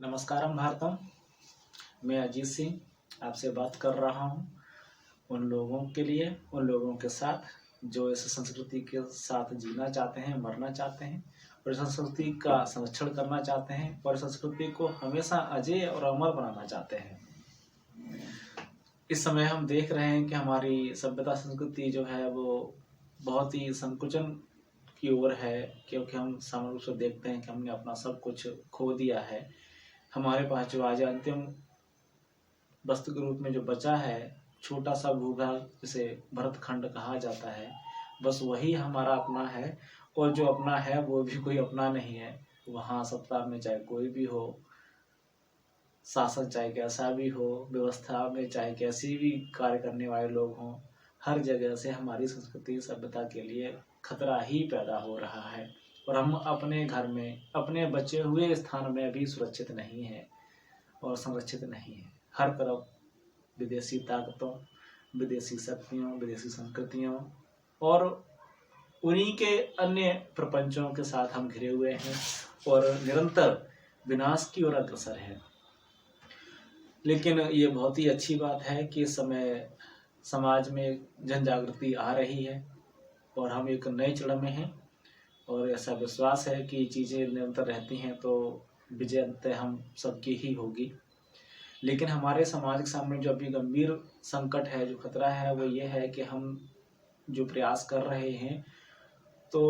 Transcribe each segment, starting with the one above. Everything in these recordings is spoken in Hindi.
नमस्कारम भारतम। मैं अजीत सिंह आपसे बात कर रहा हूँ उन लोगों के लिए, उन लोगों के साथ जो इस संस्कृति के साथ जीना चाहते हैं, मरना चाहते हैं और इस संस्कृति का संरक्षण करना चाहते हैं और संस्कृति को हमेशा अजेय और अमर बनाना चाहते हैं। इस समय हम देख रहे हैं कि हमारी सभ्यता संस्कृति जो है वो बहुत ही संकुचन की ओर है, क्योंकि हम सामान्य रूप से देखते हैं कि हमने अपना सब कुछ खो दिया है। हमारे पास जो आज अंतिम वस्तु के रूप में जो बचा है, छोटा सा भूभाग जिसे भरतखंड कहा जाता है, बस वही हमारा अपना है। और जो अपना है वो भी कोई अपना नहीं है। वहाँ सत्ता में चाहे कोई भी हो, शासन चाहे कैसा भी हो, व्यवस्था में चाहे कैसी भी कार्य करने वाले लोग हों, हर जगह से हमारी संस्कृति सभ्यता के लिए खतरा ही पैदा हो रहा है। और हम अपने घर में, अपने बचे हुए स्थान में भी सुरक्षित नहीं है और संरक्षित नहीं है। हर तरफ विदेशी ताकतों, विदेशी शक्तियों, विदेशी संस्कृतियों और उन्हीं के अन्य प्रपंचों के साथ हम घिरे हुए हैं और निरंतर विनाश की ओर अग्रसर है। लेकिन ये बहुत ही अच्छी बात है कि इस समय समाज में जन जागृति आ रही है और हम एक नए चरण में हैं और ऐसा विश्वास है कि चीज़ें निरंतर रहती हैं तो विजय अंततः हम सबकी ही होगी। लेकिन हमारे समाज के सामने जो अभी गंभीर संकट है, जो खतरा है, वो ये है कि हम जो प्रयास कर रहे हैं तो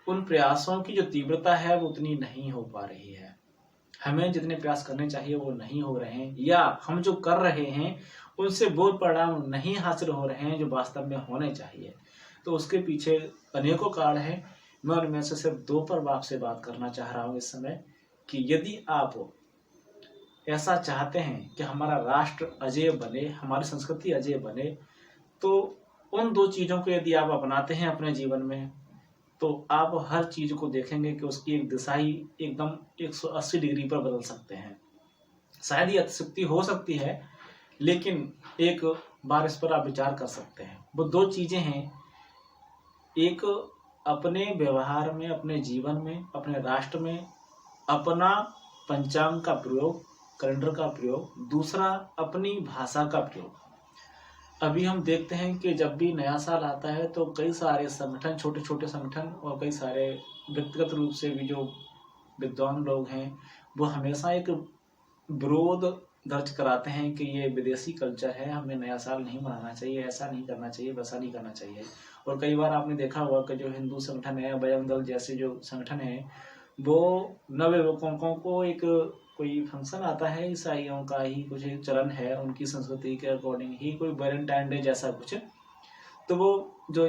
उन प्रयासों की जो तीव्रता है वो उतनी नहीं हो पा रही है। हमें जितने प्रयास करने चाहिए वो नहीं हो रहे हैं, या हम जो कर रहे हैं उनसे वो परिणाम नहीं हासिल हो रहे हैं जो वास्तव में होने चाहिए। तो उसके पीछे अनेकों कारण हैं। मैं उनमें से सिर्फ दो पर आपसे बात करना चाह रहा हूँ इस समय, कि यदि आप ऐसा चाहते हैं कि हमारा राष्ट्र अजेय बने, हमारी संस्कृति अजेय बने, तो उन दो चीज़ों को यदि आप अपनाते हैं अपने जीवन में, तो आप हर चीज़ को देखेंगे कि उसकी एक दिशा ही एकदम 180 डिग्री पर बदल सकते हैं। शायद ये अतिशयोक्ति हो सकती है, लेकिन एक बार इस पर आप विचार कर सकते हैं। वो दो चीज़ें हैं, एक अपने व्यवहार में, अपने जीवन में, अपने राष्ट्र में अपना पंचांग का प्रयोग, कैलेंडर का प्रयोग, दूसरा अपनी भाषा का प्रयोग। अभी हम देखते हैं कि जब भी नया साल आता है तो कई सारे संगठन, छोटे छोटे संगठन और कई सारे व्यक्तिगत रूप से भी जो विद्वान लोग हैं, वो हमेशा एक विरोध दर्ज कराते हैं कि ये विदेशी कल्चर है, हमें नया साल नहीं मनाना चाहिए, ऐसा नहीं करना चाहिए, वैसा नहीं करना चाहिए। और कई बार आपने देखा होगा कि जो हिंदू संगठन है, बजरंग दल जैसे जो संगठन है, वो नवयुवकों को एक कोई फंक्शन आता है, ईसाइयों का ही कुछ चलन है, उनकी संस्कृति के अकॉर्डिंग ही कोई वैलेंटाइन डे जैसा कुछ, तो वो जो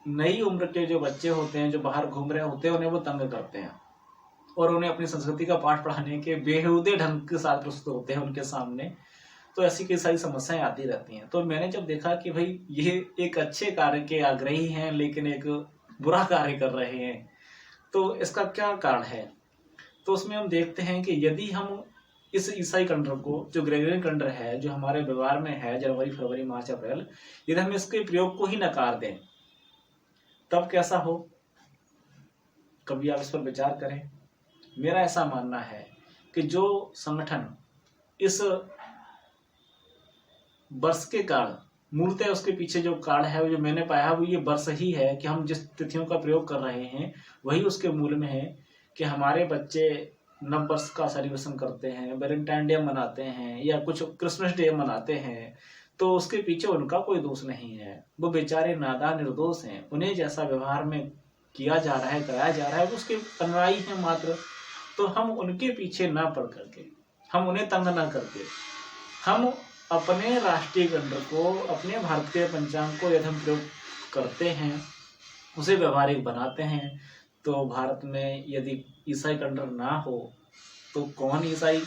नई उम्र के जो बच्चे होते हैं, जो बाहर घूम रहे होते हैं, उन्हें वो तंग करते हैं और उन्हें अपनी संस्कृति का पाठ पढ़ाने के बेहुदे ढंग के साथ प्रस्तुत होते हैं उनके सामने। तो ऐसी कई सारी समस्याएं आती रहती हैं। तो मैंने जब देखा कि भाई ये एक अच्छे कार्य के आग्रही हैं लेकिन एक बुरा कार्य कर रहे हैं, तो इसका क्या कारण है, तो उसमें हम देखते हैं कि यदि हम इस ईसाई कैलेंडर को, जो ग्रेगोरियन कैलेंडर है, जो हमारे व्यवहार में है, जनवरी, फरवरी, मार्च, अप्रैल, यदि हम इसके प्रयोग को ही नकार दें, तब कैसा हो? कभी आप इस पर विचार करें। मेरा ऐसा मानना है कि जो संगठन इस वर्ष के कारण, मूलतः उसके पीछे जो कारण है, जो मैंने पाया वो ये वर्ष ही है कि हम जिस तिथियों का प्रयोग कर रहे हैं वही उसके मूल में है कि हमारे बच्चे नव वर्ष का सेलिब्रेशन करते हैं, वैलेंटाइन डे मनाते हैं या कुछ क्रिसमस डे मनाते हैं, तो उसके पीछे उनका कोई दोष नहीं है। वो बेचारे नादान, निर्दोष हैं। उन्हें जैसा व्यवहार में किया जा रहा है, कराया जा रहा है, वो उसके अनुयायी हैं मात्र। तो हम उनके पीछे ना पड़ करके, हम उन्हें तंग ना करके, हम अपने राष्ट्रीय कैलेंडर को, अपने भारतीय पंचांग को यदि हम प्रयोग करते हैं, उसे व्यवहारिक बनाते हैं, तो भारत में यदि ईसाई कैलेंडर ना हो तो कौन ईसाई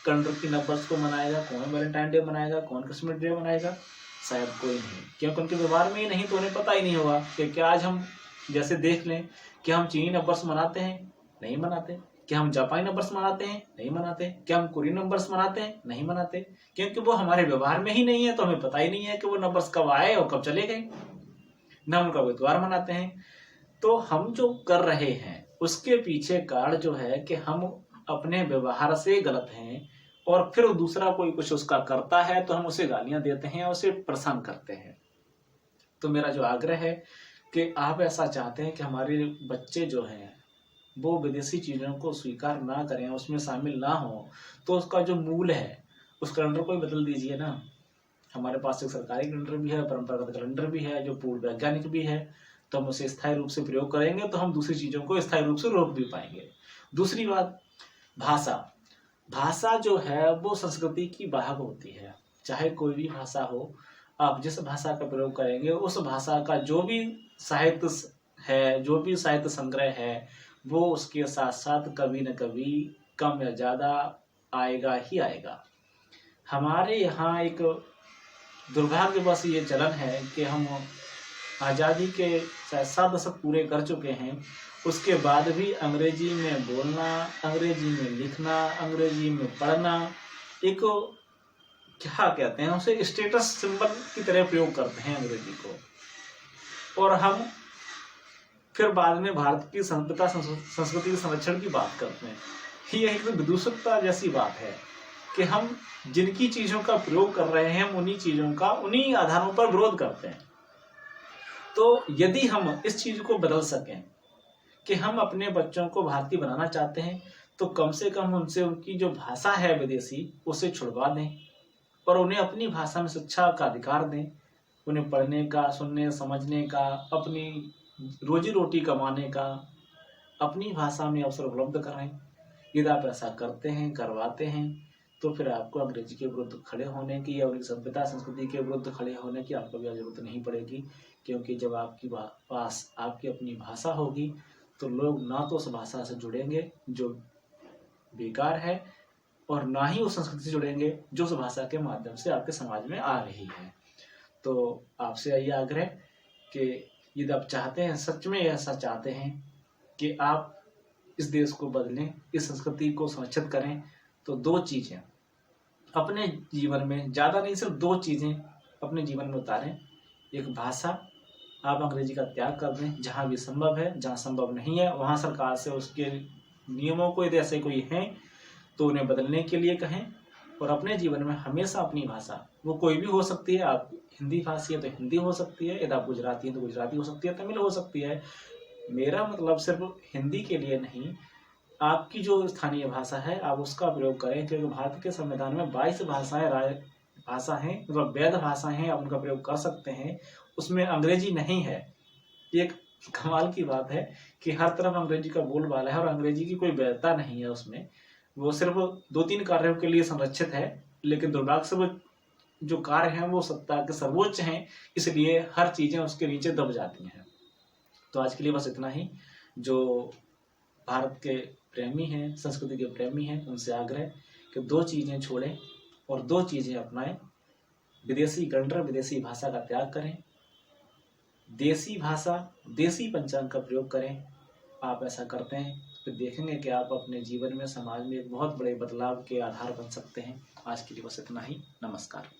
कैलेंडर की नववर्ष को मनाएगा, कौन वैलेंटाइन डे मनाएगा, कौन क्रिसमस डे मनाएगा? शायद कोई नहीं, क्योंकि उनके व्यवहार में ही नहीं, तो उन्हें पता ही नहीं होगा कि क्या आज हम जैसे देख लें कि हम चीनी नववर्ष मनाते हैं, नहीं मनाते। क्या हम जापानी नववर्ष मनाते हैं? नहीं मनाते। क्या हम कोरियन नववर्ष मनाते हैं? नहीं मनाते, क्योंकि वो हमारे व्यवहार में ही नहीं है। तो हमें पता ही नहीं है कि वो नववर्ष कब आए और कब चले गए, न हम उनका कोई त्योहार मनाते हैं। तो हम जो कर रहे हैं उसके पीछे कारण जो है कि हम अपने व्यवहार से गलत हैं और फिर दूसरा कोई कुछ उसका करता है तो हम उसे गालियां देते हैं और उसे परेशान करते हैं। तो मेरा जो आग्रह है कि आप ऐसा चाहते हैं कि हमारे बच्चे जो हैं वो विदेशी चीज़ों को स्वीकार ना करें, उसमें शामिल ना हो, तो उसका जो मूल है उस कैलेंडर को ही बदल दीजिए ना। हमारे पास एक सरकारी कैलेंडर भी है, परंपरागत कैलेंडर भी है, जो पूर्ण वैज्ञानिक भी है। तो हम उसे स्थायी रूप से प्रयोग करेंगे तो हम दूसरी चीज़ों को स्थायी रूप से रोक भी पाएंगे। दूसरी बात, भाषा। भाषा जो है वो संस्कृति की वाहक होती है। चाहे कोई भी भाषा हो, आप जिस भाषा का प्रयोग करेंगे उस भाषा का जो भी साहित्य है, जो भी साहित्य संग्रह है, वो उसके साथ साथ कभी न कभी कम या ज़्यादा आएगा ही आएगा। हमारे यहाँ एक दुर्भाग्यवश ये चलन है कि हम आज़ादी के 7 दशक पूरे कर चुके हैं, उसके बाद भी अंग्रेजी में बोलना, अंग्रेजी में लिखना, अंग्रेजी में पढ़ना एक क्या कहते हैं उसे स्टेटस सिंबल की तरह प्रयोग करते हैं अंग्रेजी को। और हम फिर बाद में भारत की सभ्यता संस्कृति के संरक्षण की बात करते हैं। ये एक विदूषकता जैसी बात है कि हम जिनकी चीज़ों का प्रयोग कर रहे हैं हम उन्हीं चीज़ों का उन्हीं आधारों पर विरोध करते हैं। तो यदि हम इस चीज़ को बदल सकें कि हम अपने बच्चों को भारतीय बनाना चाहते हैं तो कम से कम उनसे उनकी जो भाषा है विदेशी उसे छुड़वा दें और उन्हें अपनी भाषा में शिक्षा का अधिकार दें। उन्हें पढ़ने का, सुनने समझने का, अपनी रोजी रोटी कमाने का अपनी भाषा में अवसर उपलब्ध कराएं। यदि आप ऐसा करते हैं, करवाते हैं, तो फिर आपको अंग्रेजी के विरुद्ध खड़े होने की या उनकी सभ्यता संस्कृति के विरुद्ध खड़े होने की आपको भी जरूरत नहीं पड़ेगी। क्योंकि जब आपकी पास आपकी अपनी भाषा होगी तो लोग ना तो उस भाषा से जुड़ेंगे जो बेकार है और ना ही उस संस्कृति से जुड़ेंगे जो उस भाषा के माध्यम से आपके समाज में आ रही है। तो आपसे यही आग्रह कि यदि आप चाहते हैं, सच में ऐसा चाहते हैं कि आप इस देश को बदलें, इस संस्कृति को संरक्षित करें, तो 2 चीज़ें अपने जीवन में, ज़्यादा नहीं सिर्फ 2 चीज़ें अपने जीवन में उतारें। एक भाषा, आप अंग्रेजी का त्याग कर दें जहाँ भी संभव है, जहाँ संभव नहीं है वहाँ सरकार से उसके नियमों को यदि ऐसे कोई हैं तो उन्हें बदलने के लिए कहें। और अपने जीवन में हमेशा अपनी भाषा, वो कोई भी हो सकती है, आप हिंदी भाषी है तो हिंदी हो सकती है, यदि आप गुजराती है तो गुजराती हो सकती है, तमिल हो सकती है। मेरा मतलब सिर्फ हिंदी के लिए नहीं, आपकी जो स्थानीय भाषा है आप उसका प्रयोग करें। क्योंकि भारत के संविधान में 22 भाषा हैं, मतलब वैध भाषाएं हैं, आप उनका प्रयोग कर सकते हैं, उसमें अंग्रेजी नहीं है। एक कमाल की बात है कि हर तरफ अंग्रेजी का बोलबाला है और अंग्रेजी की कोई वैधता नहीं है उसमें। वो सिर्फ 2-3 कार्यों के लिए संरक्षित है, लेकिन दुर्भाग्य से वो जो कार्य हैं वो सत्ता के सर्वोच्च हैं, इसलिए हर चीज़ें उसके नीचे दब जाती हैं। तो आज के लिए बस इतना ही। जो भारत के प्रेमी हैं, संस्कृति के प्रेमी हैं, उनसे आग्रह कि 2 चीज़ें छोड़ें और 2 चीज़ें अपनाएं। विदेशी कैलेंडर, विदेशी भाषा का त्याग करें, देसी भाषा, देसी पंचांग का प्रयोग करें। आप ऐसा करते हैं तो देखेंगे कि आप अपने जीवन में, समाज में एक बहुत बड़े बदलाव के आधार बन सकते हैं। आज के लिए बस इतना ही। नमस्कार।